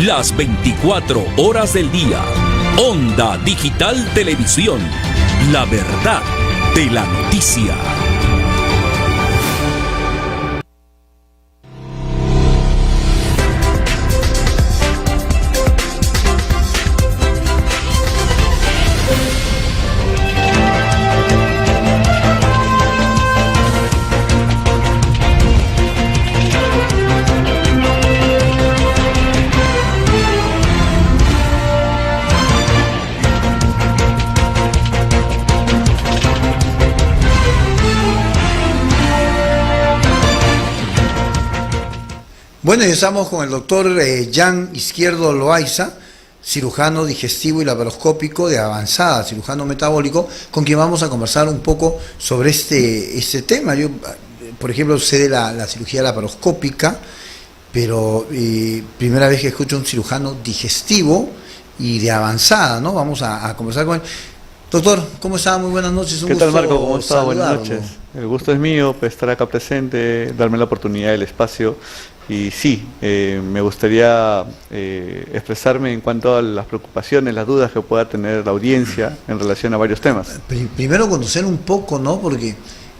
las 24 horas del día. Onda Digital Televisión, la verdad de la noticia. Bueno, y estamos con el doctor Jan Izquierdo Loaiza, cirujano digestivo y laparoscópico de avanzada, cirujano metabólico, con quien vamos a conversar un poco sobre este tema. Yo, por ejemplo, sé de la cirugía laparoscópica, pero primera vez que escucho un cirujano digestivo y de avanzada, ¿no? Vamos a conversar con él. Doctor, ¿cómo está? Muy buenas noches. ¿Qué tal, Marco? ¿Cómo está? Buenas noches. El gusto es mío, pues, estar acá presente, darme la oportunidad, el espacio. Y sí, me gustaría expresarme en cuanto a las preocupaciones, las dudas que pueda tener la audiencia en relación a varios temas. Primero conocer un poco, ¿no? Porque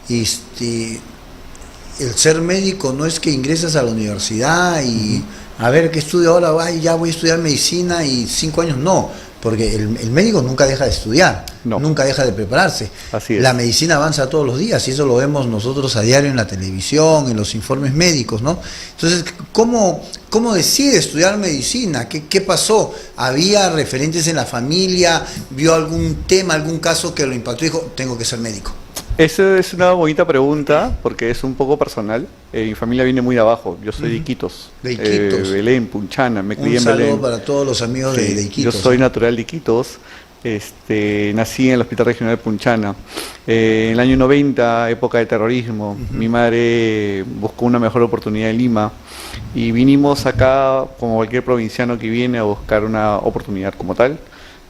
el ser médico no es que ingresas a la universidad y a ver qué estudio ahora, ya voy a estudiar medicina y 5 años, no. Porque el médico nunca deja de estudiar, nunca deja de prepararse. Así es. La medicina avanza todos los días y eso lo vemos nosotros a diario en la televisión, en los informes médicos, ¿no? Entonces, ¿cómo decide estudiar medicina? ¿Qué pasó? ¿Había referentes en la familia? ¿Vio algún tema, algún caso que lo impactó y dijo, tengo que ser médico? Esa es una bonita pregunta porque es un poco personal. Mi familia viene muy de abajo. Yo soy de Iquitos. De Iquitos. Belén, Punchana. Me crié en Belén. Un saludo para todos los amigos de Iquitos. Yo soy natural de Iquitos. Nací en el Hospital Regional de Punchana. En el año 90, época de terrorismo, mi madre buscó una mejor oportunidad en Lima y vinimos acá, como cualquier provinciano que viene, a buscar una oportunidad como tal.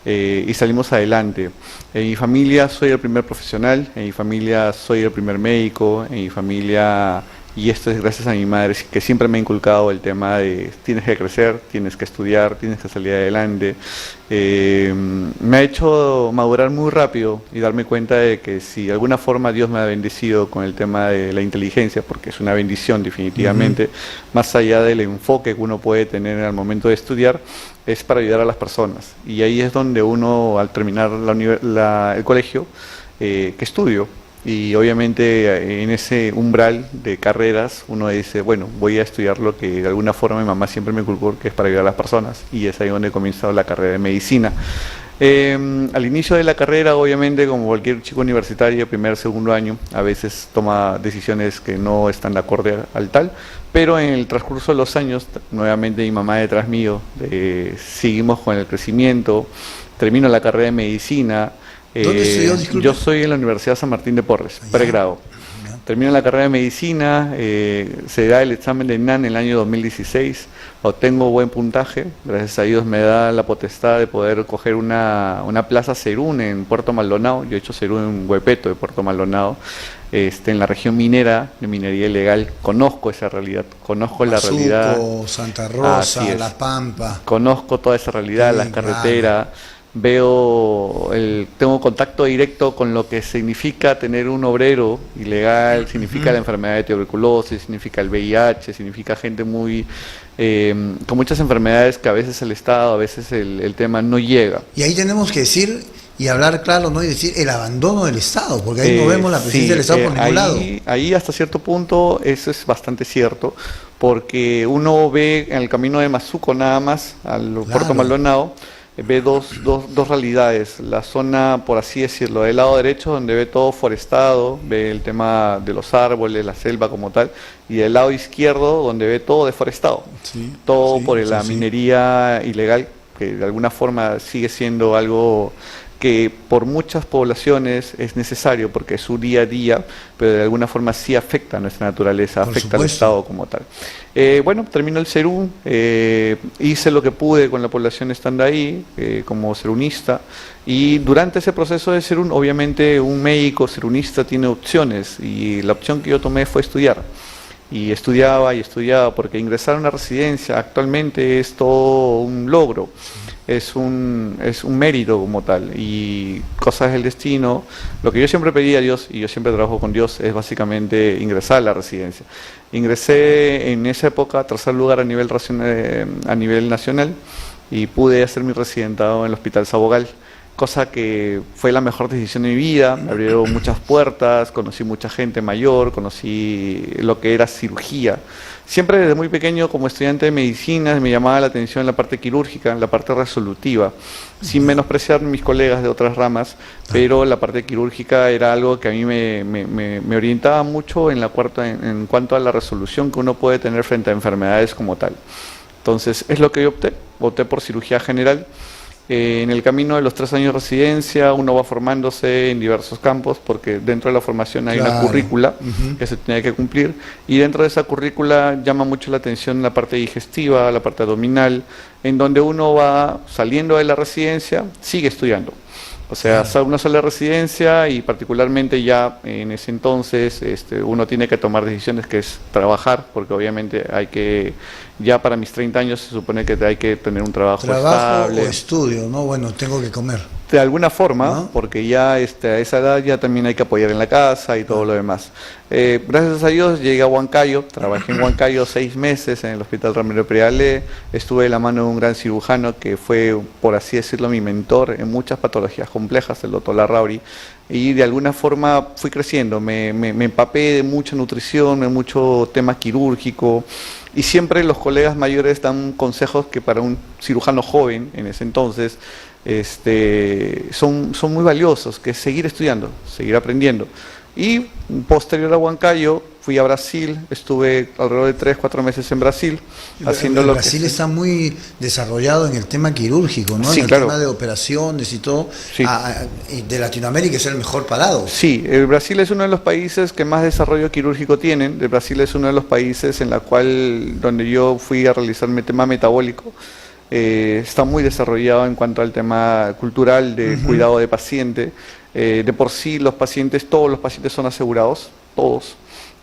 Y salimos adelante. En mi familia soy el primer profesional, en mi familia soy el primer médico, en mi familia, y esto es gracias a mi madre, que siempre me ha inculcado el tema de tienes que crecer, tienes que estudiar, tienes que salir adelante. Me ha hecho madurar muy rápido y darme cuenta de que si de alguna forma Dios me ha bendecido con el tema de la inteligencia, porque es una bendición definitivamente, más allá del enfoque que uno puede tener al momento de estudiar, es para ayudar a las personas. Y ahí es donde uno, al terminar el colegio, que estudio, y obviamente en ese umbral de carreras uno dice, bueno, voy a estudiar lo que de alguna forma mi mamá siempre me inculcó, que es para ayudar a las personas, y es ahí donde comienza la carrera de medicina. Al inicio de la carrera, obviamente, como cualquier chico universitario, primer, segundo año, a veces toma decisiones que no están de acuerdo al tal, pero en el transcurso de los años, nuevamente mi mamá detrás mío, seguimos con el crecimiento, termino la carrera de medicina. ¿Dónde estudió, disculpe? Yo soy en la Universidad San Martín de Porres, pregrado. Termino la carrera de medicina, se da el examen de ENAN en el año 2016, obtengo buen puntaje, gracias a Dios me da la potestad de poder coger una plaza Serún en Puerto Maldonado. Yo he hecho Serún en Huepeto de Puerto Maldonado, en la región minera, de minería ilegal. Conozco esa realidad, conozco la realidad. Santa Rosa, La Pampa. Conozco toda esa realidad, Sí, la carretera. Tengo contacto directo con lo que significa tener un obrero ilegal, significa la enfermedad de tuberculosis, significa el VIH, significa gente con muchas enfermedades que a veces el Estado, a veces el tema no llega. Y ahí tenemos que decir y hablar claro, ¿no? Y decir el abandono del Estado, porque ahí no vemos la presencia del Estado por ningún lado. Ahí hasta cierto punto eso es bastante cierto, porque uno ve en el camino de Mazuco nada más, al Puerto Maldonado, ve dos realidades. La zona, por así decirlo, del lado derecho, donde ve todo forestado, ve el tema de los árboles, la selva como tal, y del lado izquierdo, donde ve todo deforestado, por la minería ilegal, que de alguna forma sigue siendo algo que por muchas poblaciones es necesario porque es su día a día, pero de alguna forma sí afecta a nuestra naturaleza, afecta al Estado como tal. Bueno, terminó el Serún, hice lo que pude con la población estando ahí, como serunista, y durante ese proceso de Serún, obviamente un médico serunista tiene opciones, y la opción que yo tomé fue estudiar. y estudiaba, porque ingresar a una residencia actualmente es todo un logro, es un mérito como tal, y cosas del destino. Lo que yo siempre pedí a Dios, y yo siempre trabajo con Dios, es básicamente ingresar a la residencia. Ingresé en esa época, tercer lugar a nivel nacional, y pude hacer mi residentado en el Hospital Sabogal, cosa que fue la mejor decisión de mi vida. Me abrieron muchas puertas, conocí mucha gente mayor, conocí lo que era cirugía. Siempre desde muy pequeño, como estudiante de medicina, me llamaba la atención la parte quirúrgica, la parte resolutiva, sin menospreciar mis colegas de otras ramas, pero la parte quirúrgica era algo que a mí me orientaba mucho en cuanto a la resolución que uno puede tener frente a enfermedades como tal. Entonces, es lo que yo opté por cirugía general. En el camino de los 3 años de residencia uno va formándose en diversos campos, porque dentro de la formación hay una currícula que se tiene que cumplir, y dentro de esa currícula llama mucho la atención la parte digestiva, la parte abdominal, en donde uno va saliendo de la residencia, sigue estudiando. O sea, uno sale de residencia y particularmente ya en ese entonces uno tiene que tomar decisiones, que es trabajar, porque obviamente ya para mis 30 años se supone que hay que tener un trabajo estable. O estudio, ¿no? Bueno, tengo que comer. De alguna forma, ¿no? Porque ya a esa edad ya también hay que apoyar en la casa y todo lo demás. Gracias a Dios llegué a Huancayo, trabajé en Huancayo 6 meses en el Hospital Ramiro Priale, estuve de la mano de un gran cirujano que fue, por así decirlo, mi mentor en muchas patologías complejas, el doctor Larrauri, y de alguna forma fui creciendo, me empapé de mucha nutrición, de mucho tema quirúrgico, y siempre los colegas mayores dan consejos que para un cirujano joven en ese entonces son muy valiosos, que es seguir estudiando, seguir aprendiendo. Y posterior a Huancayo fui a Brasil, estuve alrededor de 3-4 meses en Brasil haciendo lo que... Brasil está muy desarrollado en el tema quirúrgico, ¿no? Sí, en el claro. tema de operaciones y todo. Sí. De Latinoamérica es el mejor parado. Sí, el Brasil es uno de los países que más desarrollo quirúrgico tienen. El Brasil es uno de los países donde yo fui a realizar mi tema metabólico. Está muy desarrollado en cuanto al tema cultural de cuidado de paciente. De por sí todos los pacientes son asegurados, todos.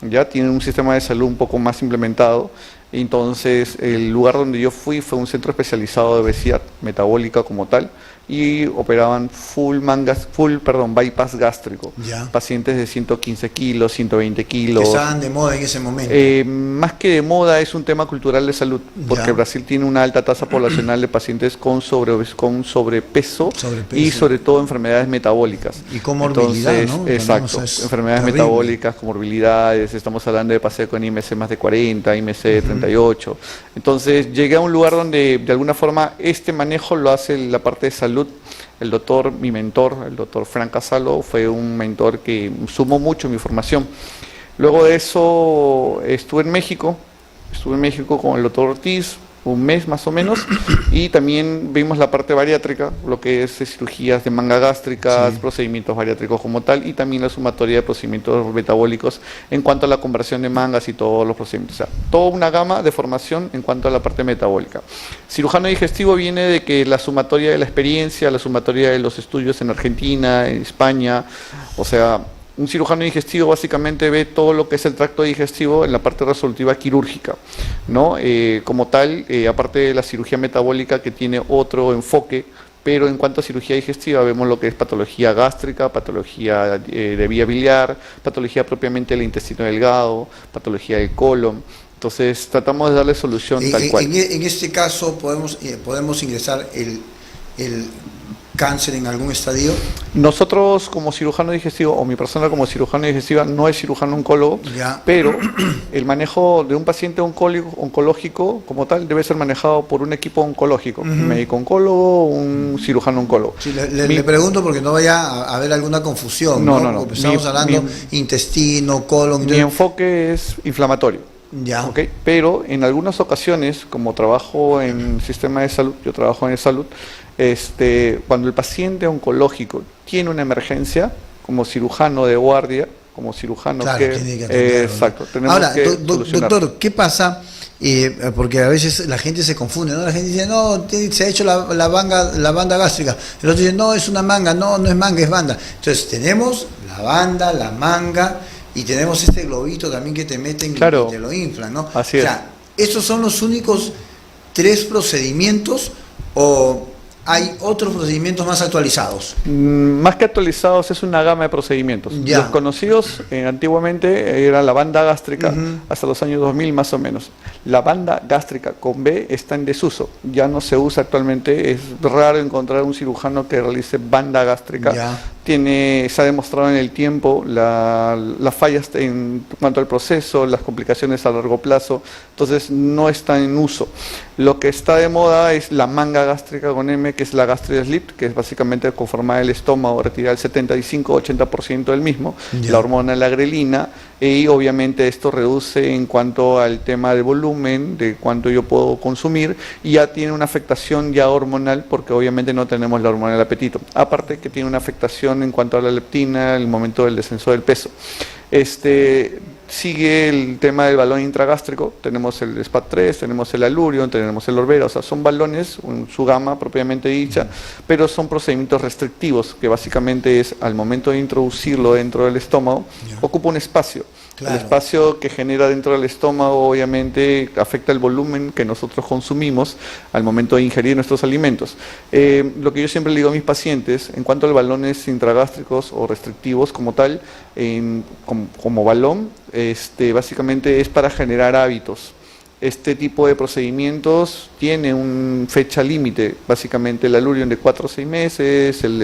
Ya tienen un sistema de salud un poco más implementado. Entonces el lugar donde yo fui fue un centro especializado de obesidad metabólica como tal, y operaban bypass gástrico. Ya. Pacientes de 115 kilos, 120 kilos. Que estaban de moda en ese momento. Más que de moda, es un tema cultural de salud, porque Ya. Brasil tiene una alta tasa poblacional de pacientes con sobrepeso y sobre todo enfermedades metabólicas. Y comorbilidad, entonces, ¿no? Exacto, También, o sea, es enfermedades terrible. metabólicas, comorbilidades, estamos hablando de pacientes con IMC más de 40, IMC de 38. Entonces llegué a un lugar donde de alguna forma este manejo lo hace la parte de salud. Mi mentor, el doctor Frank Casalo, fue un mentor que sumó mucho en mi formación. Luego de eso estuve en México con el doctor Ortiz, un mes más o menos, y también vimos la parte bariátrica, lo que es cirugías de manga gástricas, procedimientos bariátricos como tal, y también la sumatoria de procedimientos metabólicos en cuanto a la conversión de mangas y todos los procedimientos. O sea, toda una gama de formación en cuanto a la parte metabólica. Cirujano digestivo viene de que la sumatoria de la experiencia, la sumatoria de los estudios en Argentina, en España, o sea... Un cirujano digestivo básicamente ve todo lo que es el tracto digestivo en la parte resolutiva quirúrgica, ¿no? Como tal, aparte de la cirugía metabólica, que tiene otro enfoque, pero en cuanto a cirugía digestiva vemos lo que es patología gástrica, patología de vía biliar, patología propiamente del intestino delgado, patología del colon. Entonces tratamos de darle solución tal cual. En este caso podemos ingresar el cáncer en algún estadio. Nosotros como cirujano digestivo, o mi persona como cirujano digestiva, no es cirujano oncólogo, Ya. pero el manejo de un paciente oncológico como tal debe ser manejado por un equipo oncológico, un médico oncólogo, un cirujano oncólogo. Sí, le pregunto porque no vaya a haber alguna confusión. No. Porque estamos hablando intestino, colon. Mi enfoque es inflamatorio. Ya. ¿Ok? Pero en algunas ocasiones, como trabajo en sistema de salud, yo trabajo en salud, cuando el paciente oncológico tiene una emergencia, como cirujano de guardia, como cirujano Claro, que... tiene que atenderlo, ¿no? Exacto. Tenemos Ahora, que solucionar. doctor, ¿qué pasa? Porque a veces la gente se confunde, ¿no? La gente dice, no, se ha hecho la banda gástrica. El otro dice, no, es una manga. No, no es manga, es banda. Entonces, tenemos la banda, la manga, y tenemos este globito también que te meten Claro. y te lo inflan, ¿no? Así o es. sea, ¿estos son los únicos 3 procedimientos o hay otros procedimientos más actualizados? Más que actualizados, es una gama de procedimientos. Ya. Los conocidos antiguamente era la banda gástrica, Ujú. hasta los años 2000 más o menos. La banda gástrica con B está en desuso, ya no se usa actualmente, es raro encontrar un cirujano que realice banda gástrica. Ya. Se ha demostrado en el tiempo las fallas en cuanto al proceso, las complicaciones a largo plazo, entonces no está en uso. Lo que está de moda es la manga gástrica con M, que es la gastric sleeve, que es básicamente conformar el estómago, retirar el 75-80% del mismo, Ya. la hormona la grelina, y obviamente esto reduce en cuanto al tema del volumen, de cuánto yo puedo consumir, y ya tiene una afectación ya hormonal, porque obviamente no tenemos la hormona del apetito. Aparte que tiene una afectación en cuanto a la leptina, el momento del descenso del peso. Sigue el tema del balón intragástrico, tenemos el SPAT3, tenemos el Allurion, tenemos el Orbera, o sea, son balones, su gama propiamente dicha, pero son procedimientos restrictivos, que básicamente es al momento de introducirlo dentro del estómago, ocupa un espacio. Claro. El espacio que genera dentro del estómago obviamente afecta el volumen que nosotros consumimos al momento de ingerir nuestros alimentos. Lo que yo siempre le digo a mis pacientes, en cuanto a balones intragástricos o restrictivos como tal, como balón, básicamente es para generar hábitos. Este tipo de procedimientos tiene una fecha límite, básicamente el Allurion de 4 o 6 meses, el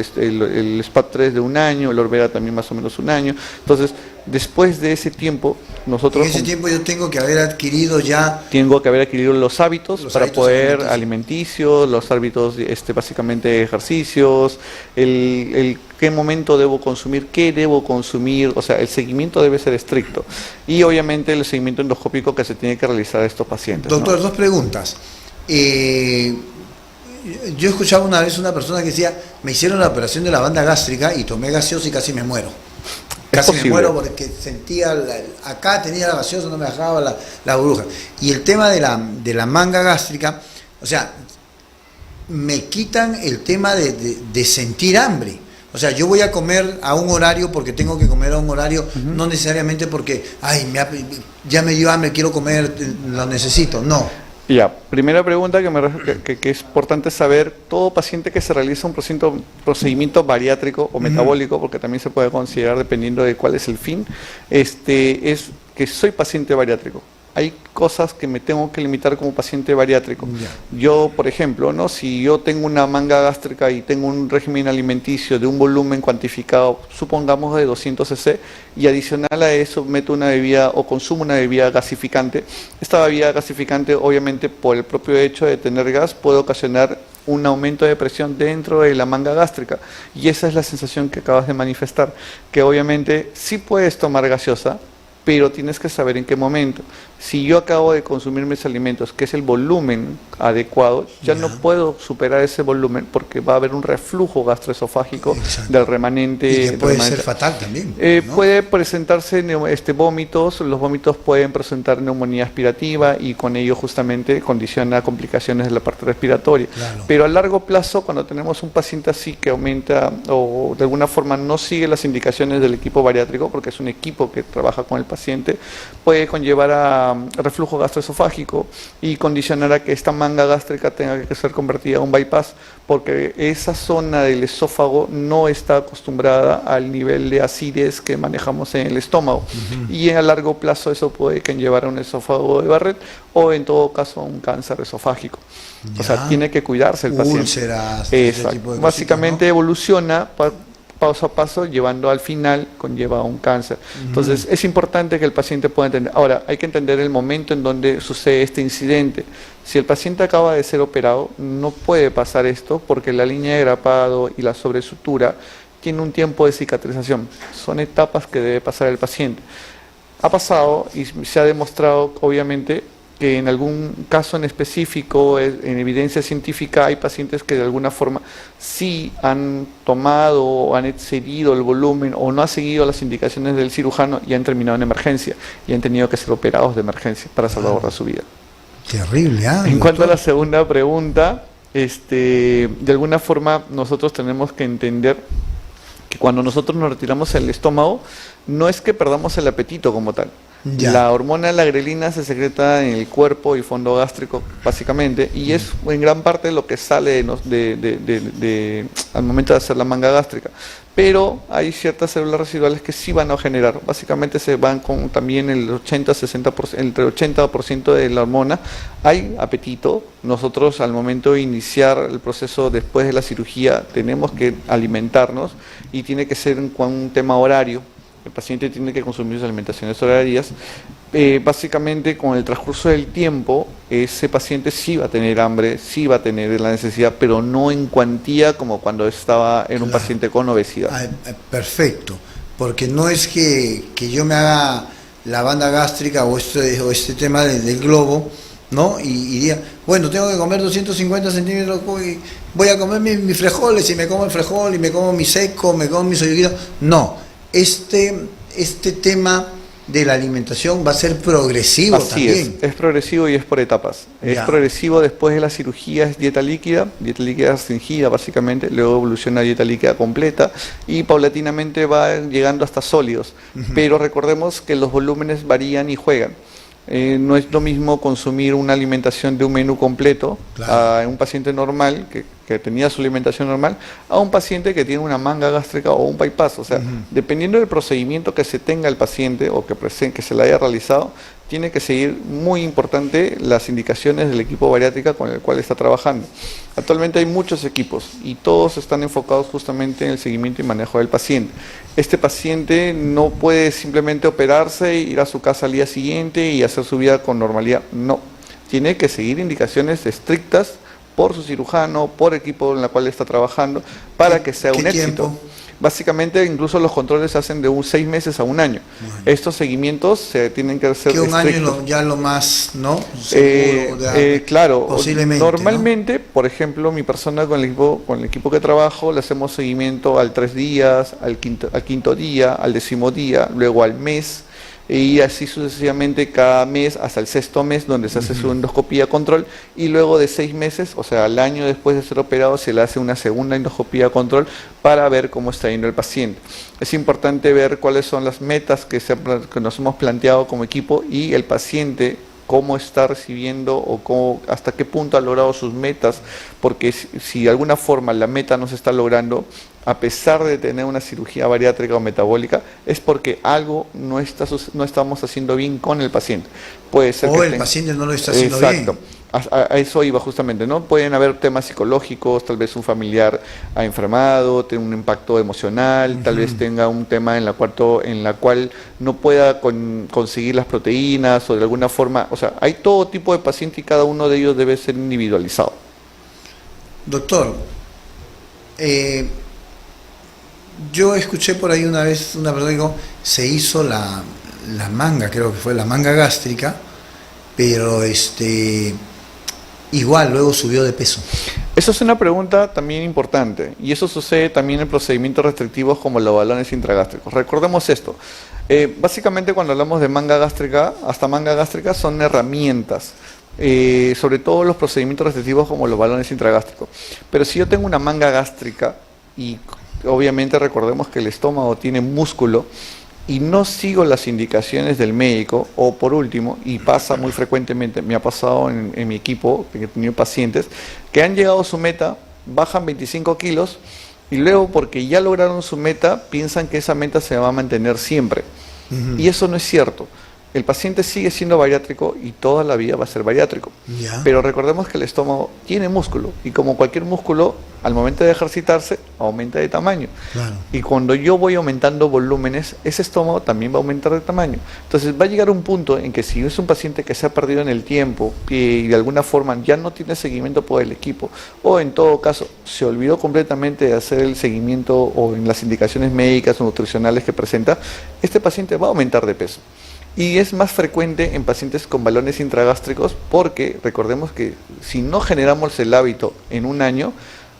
SPAT3 de 1 año, el Orbera también más o menos 1 año. Entonces, después de ese tiempo, nosotros... En ese tiempo yo tengo que haber adquirido ya... Tengo que haber adquirido los hábitos Los para hábitos poder alimenticios, los hábitos básicamente ejercicios, el qué momento debo consumir, qué debo consumir, o sea, el seguimiento debe ser estricto. Y obviamente el seguimiento endoscópico que se tiene que realizar a estos pacientes. Doctor, ¿no? 2 preguntas. Yo escuchaba una vez una persona que decía, me hicieron la operación de la banda gástrica y tomé gaseosa y casi me muero. Casi me posible. muero porque sentía, acá tenía la gaseosa, no me dejaba la burbuja. Y el tema de la manga gástrica, o sea, me quitan el tema de sentir hambre. O sea, yo voy a comer a un horario porque tengo que comer a un horario, no necesariamente porque, ay, ya me dio hambre, quiero comer, lo necesito. No. Ya, primera pregunta que es importante saber, todo paciente que se realiza un procedimiento bariátrico o metabólico, porque también se puede considerar dependiendo de cuál es el fin, es que soy paciente bariátrico. Hay cosas que me tengo que limitar como paciente bariátrico. Yo, por ejemplo, ¿no? Si yo tengo una manga gástrica y tengo un régimen alimenticio de un volumen cuantificado, supongamos de 200 cc, y adicional a eso meto una bebida o consumo una bebida gasificante, esta bebida gasificante obviamente por el propio hecho de tener gas puede ocasionar un aumento de presión dentro de la manga gástrica, y esa es la sensación que acabas de manifestar, que obviamente sí puedes tomar gaseosa, pero tienes que saber en qué momento. Si yo acabo de consumir mis alimentos, que es el volumen adecuado, ya no puedo superar ese volumen porque va a haber un reflujo gastroesofágico del remanente. Y que puede ser fatal también. ¿no? Puede presentarse vómitos, los vómitos pueden presentar neumonía aspirativa y con ello justamente condiciona complicaciones de la parte respiratoria. Claro. Pero a largo plazo, cuando tenemos un paciente así que aumenta o de alguna forma no sigue las indicaciones del equipo bariátrico, porque es un equipo que trabaja con el paciente, puede conllevar a reflujo gastroesofágico y condicionar a que esta manga gástrica tenga que ser convertida a un bypass, porque esa zona del esófago no está acostumbrada al nivel de acidez que manejamos en el estómago, y a largo plazo eso puede conllevar a un esófago de Barrett o en todo caso a un cáncer esofágico. O sea, tiene que cuidarse el paciente. Úlceras, Exacto. tipo de Básicamente cositas, ¿no? evoluciona paso a paso, llevando al final, conlleva a un cáncer. Entonces, es importante que el paciente pueda entender. Ahora, hay que entender el momento en donde sucede este incidente. Si el paciente acaba de ser operado, no puede pasar esto porque la línea de grapado y la sobresutura tiene un tiempo de cicatrización. Son etapas que debe pasar el paciente. Ha pasado y se ha demostrado, obviamente, que en algún caso en específico, en evidencia científica, hay pacientes que de alguna forma sí han tomado o han excedido el volumen o no han seguido las indicaciones del cirujano y han terminado en emergencia y han tenido que ser operados de emergencia para salvaguardar su vida. Terrible, ¿ah? En cuanto a la segunda pregunta, de alguna forma nosotros tenemos que entender que cuando nosotros nos retiramos el estómago, no es que perdamos el apetito como tal. Ya. La hormona la grelina se secreta en el cuerpo y fondo gástrico básicamente, y es en gran parte lo que sale al momento de hacer la manga gástrica. Pero hay ciertas células residuales que sí van a generar, básicamente se van con también el 80-60%, entre el 80% de la hormona. Hay apetito, nosotros al momento de iniciar el proceso después de la cirugía tenemos que alimentarnos y tiene que ser con un tema horario. El paciente tiene que consumir sus alimentaciones horarias. Básicamente, con el transcurso del tiempo, ese paciente sí va a tener hambre, sí va a tener la necesidad, pero no en cuantía como cuando estaba en un paciente con obesidad. Perfecto, porque no es que yo me haga la banda gástrica o este tema del globo, ¿no? Y diga, bueno, tengo que comer 250 centímetros, voy a comer mis frijoles, y me como el frijol, y me como mi seco, me como mi soyuquito. No. Este tema de la alimentación va a ser progresivo. Así también. Es progresivo y es por etapas. Ya. Es progresivo después de la cirugía, es dieta líquida restringida básicamente, luego evoluciona a dieta líquida completa y paulatinamente va llegando hasta sólidos. Pero recordemos que los volúmenes varían y juegan. No es lo mismo consumir una alimentación de un menú completo a un paciente normal que tenía su alimentación normal a un paciente que tiene una manga gástrica o un bypass. O sea, dependiendo del procedimiento que se tenga el paciente o que se le haya realizado, tiene que seguir, muy importante, las indicaciones del equipo bariátrica con el cual está trabajando. Actualmente hay muchos equipos y todos están enfocados justamente en el seguimiento y manejo del paciente. Este paciente no puede simplemente operarse, ir a su casa al día siguiente y hacer su vida con normalidad. No, tiene que seguir indicaciones estrictas por su cirujano, por el equipo en el cual está trabajando, para que sea un éxito. Tiempo? Básicamente, incluso los controles se hacen de 6 meses a un año. Bueno. Estos seguimientos se tienen que hacer un estrictos. año ya lo más, ¿no? Seguro, claro, posiblemente, normalmente, ¿no? Por ejemplo, mi persona con el equipo que trabajo, le hacemos seguimiento al 3 días, al quinto día, al 10º día, luego al mes, y así sucesivamente cada mes hasta el 6º mes, donde se hace su endoscopía control, y luego de 6 meses, o sea, al año después de ser operado, se le hace una segunda endoscopía control para ver cómo está yendo el paciente. Es importante ver cuáles son las metas que nos hemos planteado como equipo y el paciente cómo está recibiendo o hasta qué punto ha logrado sus metas, porque si de alguna forma la meta no se está logrando, a pesar de tener una cirugía bariátrica o metabólica, es porque algo no estamos haciendo bien con el paciente. Puede ser o el paciente no lo está haciendo bien. Exacto. A eso iba justamente, ¿no? Pueden haber temas psicológicos, tal vez un familiar ha enfermado, tiene un impacto emocional, tal vez tenga un tema en la cual no pueda conseguir las proteínas o de alguna forma, o sea, hay todo tipo de paciente y cada uno de ellos debe ser individualizado. Doctor, yo escuché por ahí una vez una persona que dijo, se hizo la manga, creo que fue la manga gástrica, pero igual luego subió de peso. Eso es una pregunta también importante y eso sucede también en procedimientos restrictivos como los balones intragástricos. Recordemos esto, básicamente cuando hablamos de manga gástrica, hasta manga gástrica son herramientas, sobre todo los procedimientos restrictivos como los balones intragástricos. Pero si yo tengo una manga gástrica y obviamente recordemos que el estómago tiene músculo, y no sigo las indicaciones del médico, o por último, y pasa muy frecuentemente, me ha pasado en mi equipo, que he tenido pacientes, que han llegado a su meta, bajan 25 kilos, y luego porque ya lograron su meta, piensan que esa meta se va a mantener siempre. Y eso no es cierto. El paciente sigue siendo bariátrico y toda la vida va a ser bariátrico. Ya. Pero recordemos que el estómago tiene músculo, y como cualquier músculo, al momento de ejercitarse, aumenta de tamaño. Claro. Y cuando yo voy aumentando volúmenes, ese estómago también va a aumentar de tamaño. Entonces va a llegar un punto en que si es un paciente que se ha perdido en el tiempo y de alguna forma ya no tiene seguimiento por el equipo, o en todo caso se olvidó completamente de hacer el seguimiento o en las indicaciones médicas o nutricionales que presenta, este paciente va a aumentar de peso. Y es más frecuente en pacientes con balones intragástricos porque recordemos que si no generamos el hábito en un año,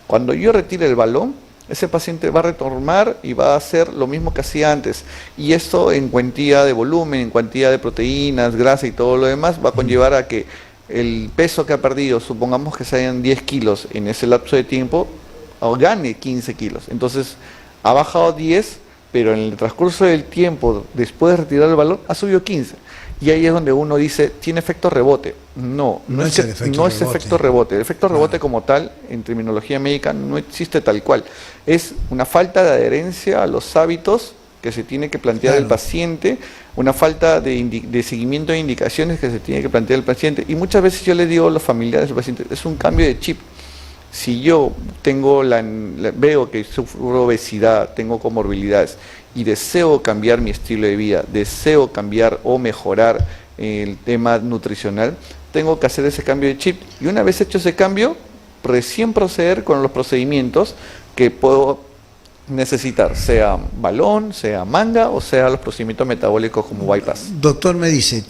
cuando yo retire el balón, ese paciente va a retomar y va a hacer lo mismo que hacía antes. Y esto en cuantía de volumen, en cuantía de proteínas, grasa y todo lo demás, va a conllevar a que el peso que ha perdido, supongamos que sean 10 kilos en ese lapso de tiempo, o gane 15 kilos. Entonces, ha bajado 10, pero en el transcurso del tiempo, después de retirar el balón, ha subido 15. Y ahí es donde uno dice, ¿tiene efecto rebote? No es efecto rebote. El efecto rebote como tal, en terminología médica, no existe tal cual. Es una falta de adherencia a los hábitos que se tiene que plantear el paciente, una falta de seguimiento de indicaciones que se tiene que plantear el paciente. Y muchas veces yo le digo a los familiares del paciente, es un cambio de chip. Si yo veo que sufro obesidad, tengo comorbilidades y deseo cambiar mi estilo de vida, deseo cambiar o mejorar el tema nutricional, tengo que hacer ese cambio de chip. Y una vez hecho ese cambio, recién proceder con los procedimientos que puedo necesitar, sea balón, sea manga o sea los procedimientos metabólicos como bypass. Doctor me dice,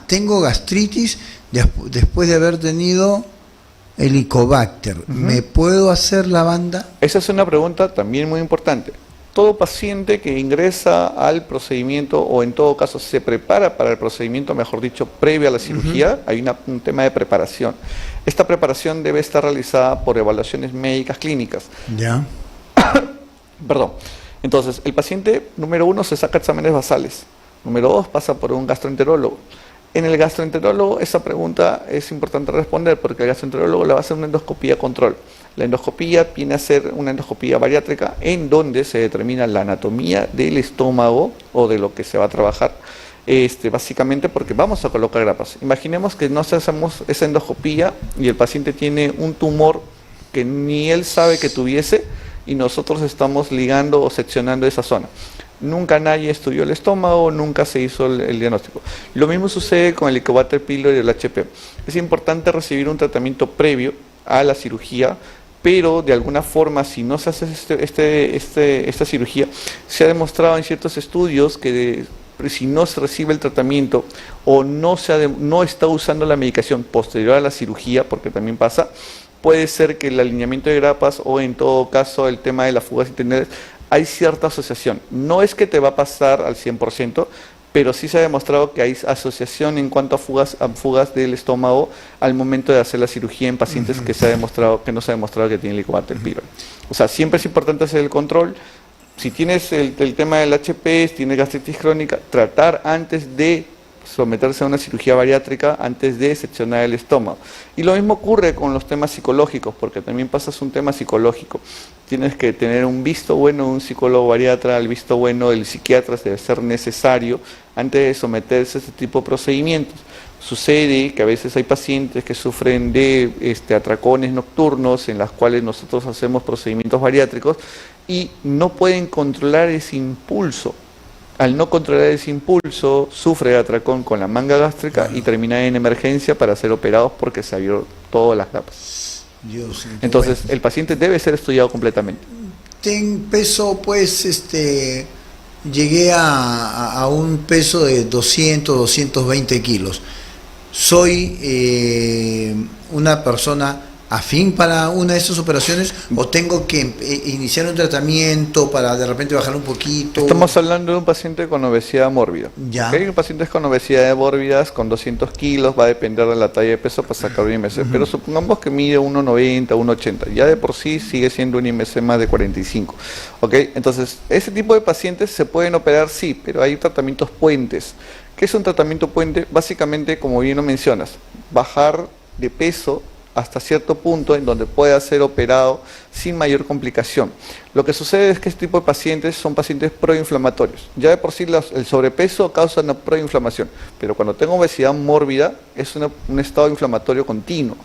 tengo gastritis después de haber tenido Helicobacter. ¿Me puedo hacer la banda? Esa es una pregunta también muy importante. Todo paciente que ingresa al procedimiento o en todo caso se prepara para el procedimiento, mejor dicho, previo a la cirugía, hay un tema de preparación. Esta preparación debe estar realizada por evaluaciones médicas clínicas. Ya. Perdón. Entonces, el paciente, número 1, se saca exámenes basales. Número 2, pasa por un gastroenterólogo. En el gastroenterólogo esa pregunta es importante responder porque el gastroenterólogo le va a hacer una endoscopía control. La endoscopía viene a ser una endoscopía bariátrica en donde se determina la anatomía del estómago o de lo que se va a trabajar, básicamente porque vamos a colocar grapas. Imaginemos que no hacemos esa endoscopía y el paciente tiene un tumor que ni él sabe que tuviese y nosotros estamos ligando o seccionando esa zona. Nunca nadie estudió el estómago, nunca se hizo el diagnóstico. Lo mismo sucede con el Helicobacter pylori y el HP. Es importante recibir un tratamiento previo a la cirugía, pero de alguna forma, si no se hace esta cirugía, se ha demostrado en ciertos estudios que si no se recibe el tratamiento o no está usando la medicación posterior a la cirugía, porque también pasa, puede ser que el alineamiento de grapas o en todo caso el tema de las fugas intestinales, hay cierta asociación. No es que te va a pasar al 100%, pero sí se ha demostrado que hay asociación en cuanto a fugas del estómago al momento de hacer la cirugía en pacientes que no se ha demostrado que tienen Helicobacter pylori. O sea, siempre es importante hacer el control. Si tienes el tema del HP, tienes gastritis crónica, tratar antes de someterse a una cirugía bariátrica antes de seccionar el estómago. Y lo mismo ocurre con los temas psicológicos, porque también pasas un tema psicológico. Tienes que tener un visto bueno de un psicólogo bariatra, el visto bueno del psiquiatra debe ser necesario antes de someterse a este tipo de procedimientos. Sucede que a veces hay pacientes que sufren de atracones nocturnos en las cuales nosotros hacemos procedimientos bariátricos y no pueden controlar ese impulso. Al no controlar ese impulso, sufre de atracón con la manga gástrica y termina en emergencia para ser operados porque se abrió todas las grapas. Entonces, el paciente debe ser estudiado completamente. Peso, pues, llegué a un peso de 200, 220 kilos. ¿Soy una persona afín para una de esas operaciones o tengo que iniciar un tratamiento para de repente bajar un poquito? Estamos hablando de un paciente con obesidad mórbida. Ya. Hay pacientes con obesidad mórbidas con 200 kilos, va a depender de la talla de peso para sacar un IMC, pero supongamos que mide 1,90, 1,80, ya de por sí sigue siendo un IMC más de 45. ¿Ok? Entonces, ese tipo de pacientes se pueden operar, sí, pero hay tratamientos puentes. ¿Qué es un tratamiento puente? Básicamente, como bien lo mencionas, bajar de peso hasta cierto punto en donde pueda ser operado sin mayor complicación. Lo que sucede es que este tipo de pacientes son pacientes proinflamatorios. Ya de por sí el sobrepeso causa una proinflamación, pero cuando tengo obesidad mórbida es un estado inflamatorio continuo.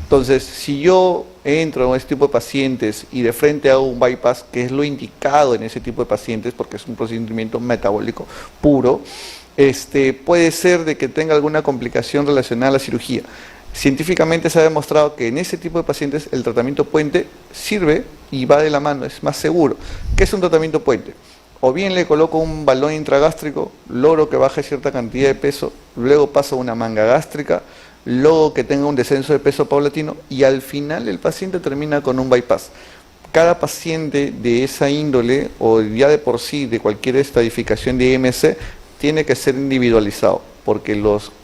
Entonces, si yo entro en este tipo de pacientes y de frente hago un bypass, que es lo indicado en ese tipo de pacientes porque es un procedimiento metabólico puro, puede ser de que tenga alguna complicación relacionada a la cirugía. Científicamente se ha demostrado que en ese tipo de pacientes el tratamiento puente sirve y va de la mano, es más seguro. ¿Qué es un tratamiento puente? O bien le coloco un balón intragástrico, logro que baje cierta cantidad de peso, luego paso una manga gástrica, luego que tenga un descenso de peso paulatino y al final el paciente termina con un bypass. Cada paciente de esa índole o ya de por sí de cualquier estadificación de IMC tiene que ser individualizado, porque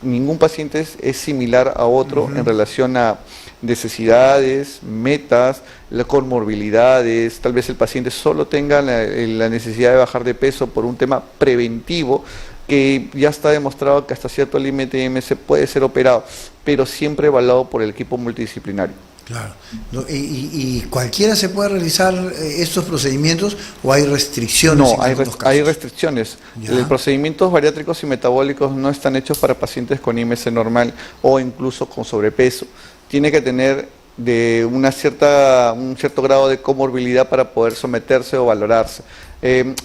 ningún paciente es similar a otro en relación a necesidades, metas, las comorbilidades, tal vez el paciente solo tenga la necesidad de bajar de peso por un tema preventivo, que ya está demostrado que hasta cierto límite IMC puede ser operado, pero siempre evaluado por el equipo multidisciplinario. Claro. ¿Y cualquiera se puede realizar estos procedimientos o hay restricciones? No, hay restricciones. Los procedimientos bariátricos y metabólicos no están hechos para pacientes con IMC normal o incluso con sobrepeso. Tiene que tener un cierto grado de comorbilidad para poder someterse o valorarse.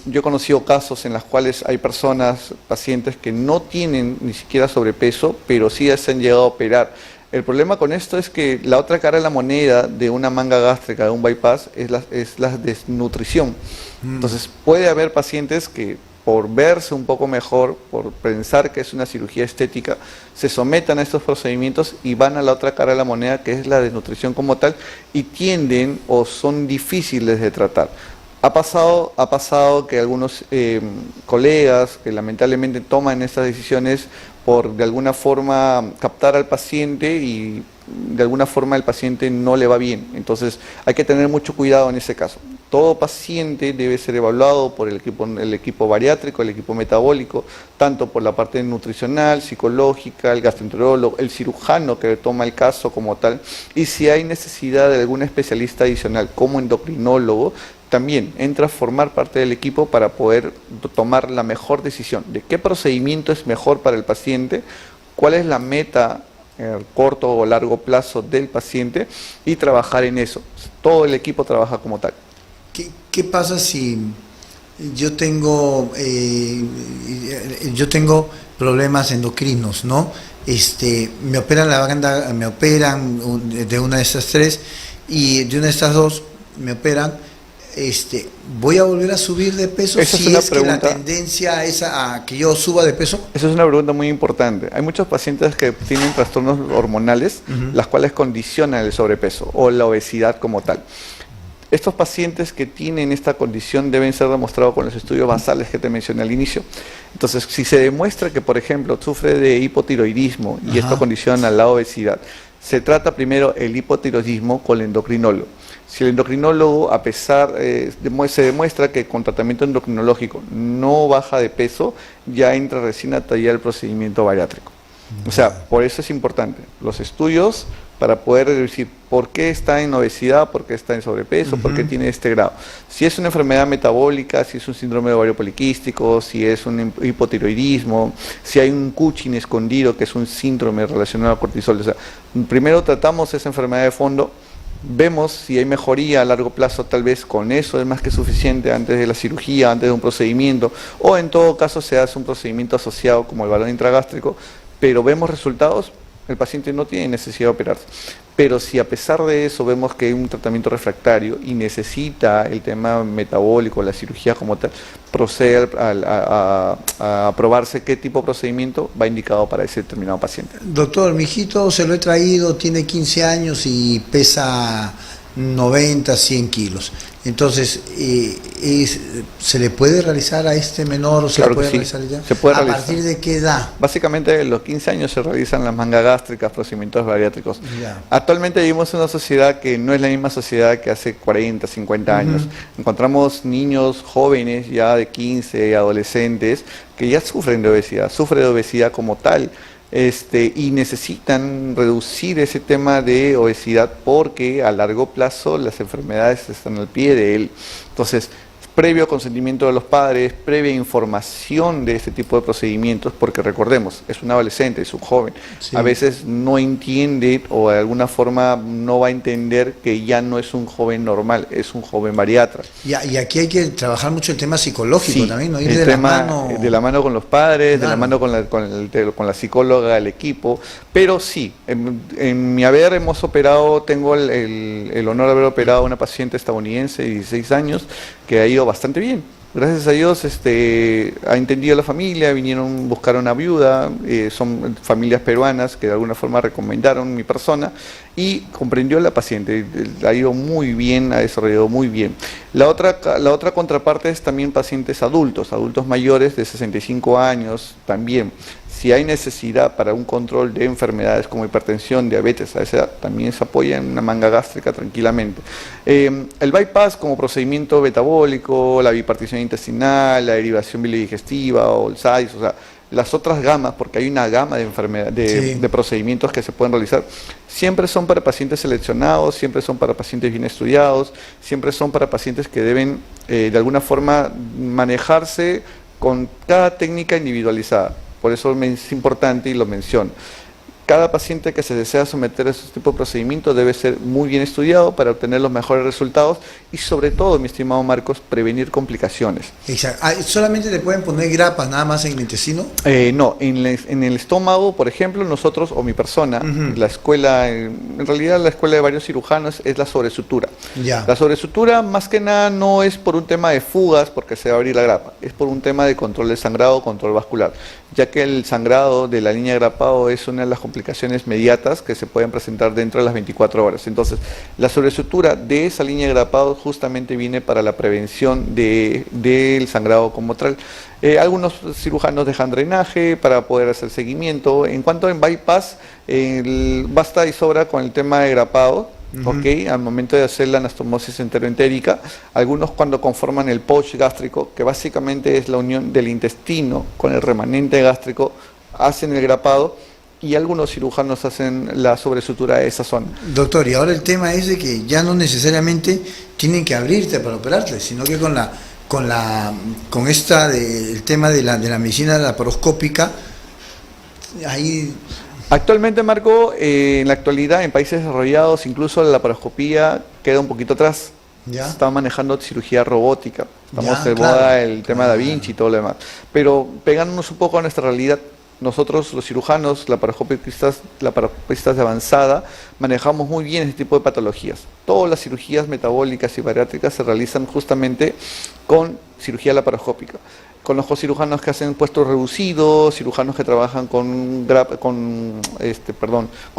Yo he conocido casos en los cuales hay pacientes que no tienen ni siquiera sobrepeso, pero sí se han llegado a operar. El problema con esto es que la otra cara de la moneda de una manga gástrica, de un bypass, es la desnutrición. Entonces puede haber pacientes que por verse un poco mejor, por pensar que es una cirugía estética, se sometan a estos procedimientos y van a la otra cara de la moneda, que es la desnutrición como tal, y tienden o son difíciles de tratar. Ha pasado que algunos colegas que lamentablemente toman estas decisiones por de alguna forma captar al paciente y de alguna forma el paciente no le va bien. Entonces hay que tener mucho cuidado en ese caso. Todo paciente debe ser evaluado por el equipo bariátrico, el equipo metabólico, tanto por la parte nutricional, psicológica, el gastroenterólogo, el cirujano que toma el caso como tal, y si hay necesidad de algún especialista adicional como endocrinólogo, también entra a formar parte del equipo para poder tomar la mejor decisión de qué procedimiento es mejor para el paciente, cuál es la meta a corto o largo plazo del paciente y trabajar en eso. Todo el equipo trabaja como tal. ¿Qué pasa si yo tengo problemas endocrinos, ¿no? Me operan la banda, me operan de una de estas tres y de una de estas dos me operan. ¿Voy a volver a subir de peso si es que la tendencia es a que yo suba de peso? Esa es una pregunta muy importante. Hay muchos pacientes que tienen trastornos hormonales, las cuales condicionan el sobrepeso o la obesidad como tal. Estos pacientes que tienen esta condición deben ser demostrados con los estudios basales que te mencioné al inicio. Entonces, si se demuestra que, por ejemplo, sufre de hipotiroidismo y esto condiciona la obesidad, se trata primero el hipotiroidismo con el endocrinólogo. Si el endocrinólogo, se demuestra que con tratamiento endocrinológico no baja de peso, ya entra recién a tallar el procedimiento bariátrico. O sea, por eso es importante los estudios para poder decir por qué está en obesidad, por qué está en sobrepeso, por qué tiene este grado. Si es una enfermedad metabólica, si es un síndrome de ovario poliquístico, si es un hipotiroidismo, si hay un Cushing escondido, que es un síndrome relacionado a cortisol. O sea, primero tratamos esa enfermedad de fondo, vemos si hay mejoría a largo plazo, tal vez con eso es más que suficiente antes de la cirugía, antes de un procedimiento, o en todo caso se hace un procedimiento asociado como el balón intragástrico, pero vemos resultados, el paciente no tiene necesidad de operarse. Pero si a pesar de eso vemos que hay un tratamiento refractario y necesita el tema metabólico, la cirugía como tal, procede a aprobarse qué tipo de procedimiento va indicado para ese determinado paciente. Doctor, mi hijito se lo he traído, tiene 15 años y pesa 90, 100 kilos. Entonces, ¿se le puede realizar a este menor o se le puede realizar ya? Se puede realizar. ¿A partir de qué edad? Básicamente, a los 15 años se realizan las mangas gástricas, procedimientos bariátricos. Ya. Actualmente vivimos en una sociedad que no es la misma sociedad que hace 40, 50 años. Encontramos niños jóvenes ya de 15, adolescentes, que ya sufren de obesidad como tal. Y necesitan reducir ese tema de obesidad porque a largo plazo las enfermedades están al pie de él. Entonces, previo consentimiento de los padres, previa información de este tipo de procedimientos, porque recordemos, es un adolescente, es un joven, a veces no entiende o de alguna forma no va a entender que ya no es un joven normal, es un joven bariatra. Y aquí hay que trabajar mucho el tema psicológico también, ¿no? Ir de la mano con los padres, de la mano con la psicóloga, el equipo, pero sí, en mi haber hemos operado, tengo el honor de haber operado a una paciente estadounidense de 16 años que ha ido bastante bien. Gracias a Dios ha entendido la familia, buscaron una viuda, son familias peruanas que de alguna forma recomendaron mi persona y comprendió la paciente, ha ido muy bien, ha desarrollado muy bien. La otra contraparte es también pacientes adultos mayores de 65 años también. Si hay necesidad para un control de enfermedades como hipertensión, diabetes, a esa edad, también se apoya en una manga gástrica tranquilamente. El bypass como procedimiento metabólico, la bipartición intestinal, la derivación bilodigestiva o el SAIS, o sea, las otras gamas, porque hay una gama de enfermedades, de procedimientos que se pueden realizar, siempre son para pacientes seleccionados, siempre son para pacientes bien estudiados, siempre son para pacientes que deben de alguna forma manejarse con cada técnica individualizada. Por eso es importante y lo menciono. Cada paciente que se desea someter a este tipo de procedimiento debe ser muy bien estudiado para obtener los mejores resultados y sobre todo, mi estimado Marcos, prevenir complicaciones. Exacto. ¿Solamente le pueden poner grapas nada más en el intestino? No, en el estómago, por ejemplo, nosotros o mi persona, la escuela, en realidad la escuela de varios cirujanos es la sobresutura. Ya. La sobresutura más que nada no es por un tema de fugas porque se va a abrir la grapa, es por un tema de control del sangrado, control vascular, ya que el sangrado de la línea de grapado es una de las complicaciones mediatas que se pueden presentar dentro de las 24 horas. Entonces, la sobresutura de esa línea de grapado justamente viene para la prevención del sangrado como tal. Algunos cirujanos dejan drenaje para poder hacer seguimiento. En cuanto en bypass, basta y sobra con el tema de grapado. ¿Ok? Al momento de hacer la anastomosis enteroentérica, algunos cuando conforman el pouch gástrico, que básicamente es la unión del intestino con el remanente gástrico, hacen el grapado y algunos cirujanos hacen la sobresutura de esa zona. Doctor, y ahora el tema es de que ya no necesariamente tienen que abrirte para operarte, sino que el tema de la medicina laparoscópica, ahí... Actualmente, Marco, en la actualidad, en países desarrollados, incluso la laparoscopía queda un poquito atrás. ¿Ya? Se está manejando cirugía robótica. Estamos Ya, de claro. moda el tema Da Vinci y todo lo demás. Pero pegándonos un poco a nuestra realidad, nosotros los cirujanos, laparoscopistas de avanzada, manejamos muy bien este tipo de patologías. Todas las cirugías metabólicas y bariátricas se realizan justamente con cirugía laparoscópica. Conozco cirujanos que hacen puestos reducidos, cirujanos que trabajan con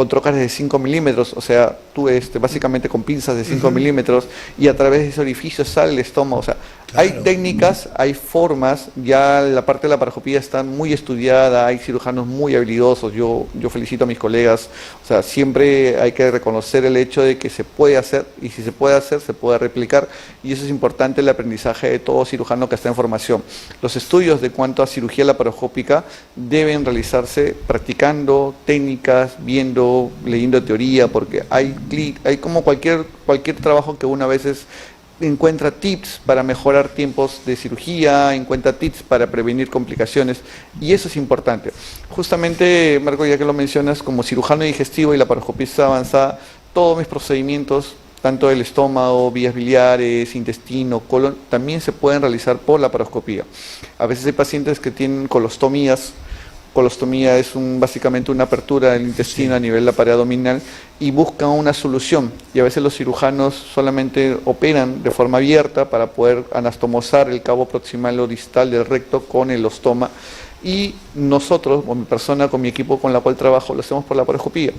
trócares de 5 milímetros, o sea, tú básicamente con pinzas de 5 milímetros y a través de ese orificio sale el estómago. O sea, claro, hay técnicas, hay formas, ya la parte de la laparoscopía está muy estudiada, hay cirujanos muy habilidosos, yo felicito a mis colegas, o sea, siempre hay que reconocer el hecho de que se puede hacer y si se puede hacer, se puede replicar y eso es importante el aprendizaje de todo cirujano que está en formación. Los estudios de cuanto a cirugía laparoscópica deben realizarse practicando técnicas, viendo, leyendo teoría, porque hay como cualquier trabajo que uno a veces encuentra tips para mejorar tiempos de cirugía, encuentra tips para prevenir complicaciones y eso es importante. Justamente, Marco, ya que lo mencionas, como cirujano digestivo y laparoscopista avanzada, todos mis procedimientos, tanto el estómago, vías biliares, intestino, colon, también se pueden realizar por laparoscopía. A veces hay pacientes que tienen colostomías. Colostomía es básicamente una apertura del intestino a nivel de la pared abdominal y buscan una solución. Y a veces los cirujanos solamente operan de forma abierta para poder anastomosar el cabo proximal o distal del recto con el ostoma. Y nosotros, o mi persona, con mi equipo con la cual trabajo, lo hacemos por laparoscopía.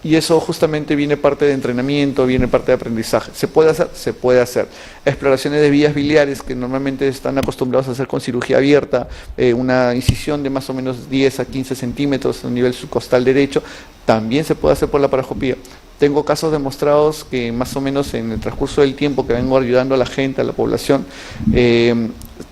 Y eso justamente viene parte de entrenamiento, viene parte de aprendizaje. ¿Se puede hacer? Se puede hacer. Exploraciones de vías biliares que normalmente están acostumbrados a hacer con cirugía abierta, una incisión de más o menos 10 a 15 centímetros a nivel subcostal derecho, también se puede hacer por laparoscopía. Tengo casos demostrados que más o menos en el transcurso del tiempo que vengo ayudando a la gente, a la población,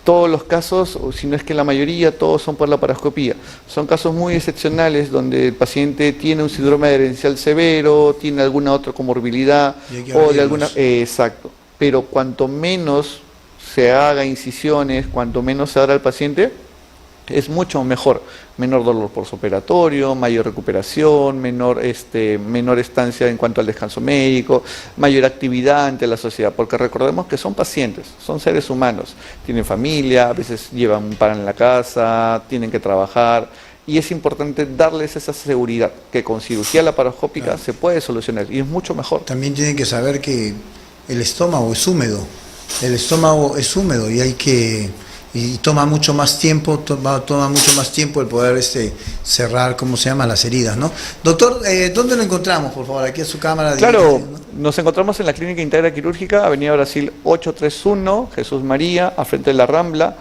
todos los casos, o si no es que la mayoría, todos son por laparoscopía. Son casos muy excepcionales donde el paciente tiene un síndrome adherencial severo, tiene alguna otra comorbilidad o de alguna... exacto. Pero cuanto menos se haga incisiones, cuanto menos se haga al paciente, es mucho mejor. Menor dolor postoperatorio, mayor recuperación, menor estancia en cuanto al descanso médico, mayor actividad ante la sociedad, porque recordemos que son pacientes, son seres humanos, tienen familia, a veces llevan un pan en la casa, tienen que trabajar, y es importante darles esa seguridad, que con cirugía laparoscópica se puede solucionar, y es mucho mejor. También tienen que saber que el estómago es húmedo, y toma mucho más tiempo, el poder cerrar, las heridas, ¿no? Doctor, ¿dónde lo encontramos, por favor? Aquí a su cámara. Claro, nos encontramos en la Clínica Integra Quirúrgica, Avenida Brasil 831, Jesús María, a frente de la Rambla.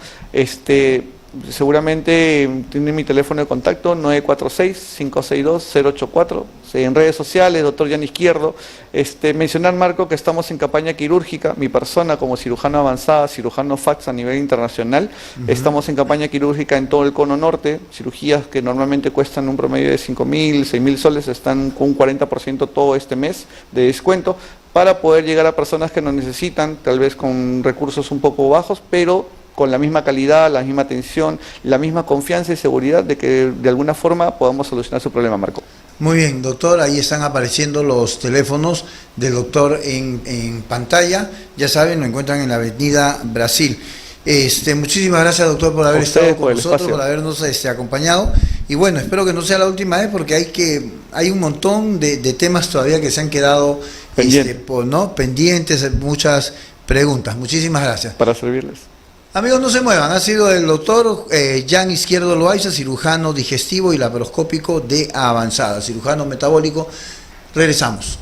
seguramente tiene mi teléfono de contacto 946-562-084, en redes sociales, doctor Jan Izquierdo. Mencionar, Marco, que estamos en campaña quirúrgica, mi persona como cirujano avanzada, cirujano FACS a nivel internacional, estamos en campaña quirúrgica en todo el cono norte, cirugías que normalmente cuestan un promedio de 5.000, 6.000 soles, están con un 40% todo este mes de descuento, para poder llegar a personas que nos necesitan, tal vez con recursos un poco bajos, pero con la misma calidad, la misma atención, la misma confianza y seguridad de que de alguna forma podamos solucionar su problema, Marco. Muy bien, doctor, ahí están apareciendo los teléfonos del doctor en pantalla, ya saben, lo encuentran en la avenida Brasil. Muchísimas gracias, doctor, por haber estado con nosotros, por habernos acompañado, y bueno, espero que no sea la última vez, porque hay un montón de temas todavía que se han quedado pendientes, muchas preguntas. Muchísimas gracias. Para servirles. Amigos, no se muevan, ha sido el doctor Jan Izquierdo Loaiza, cirujano digestivo y laparoscópico de avanzada, cirujano metabólico. Regresamos.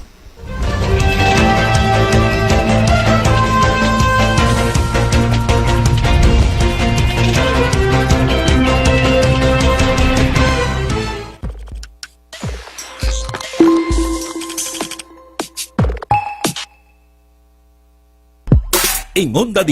En Onda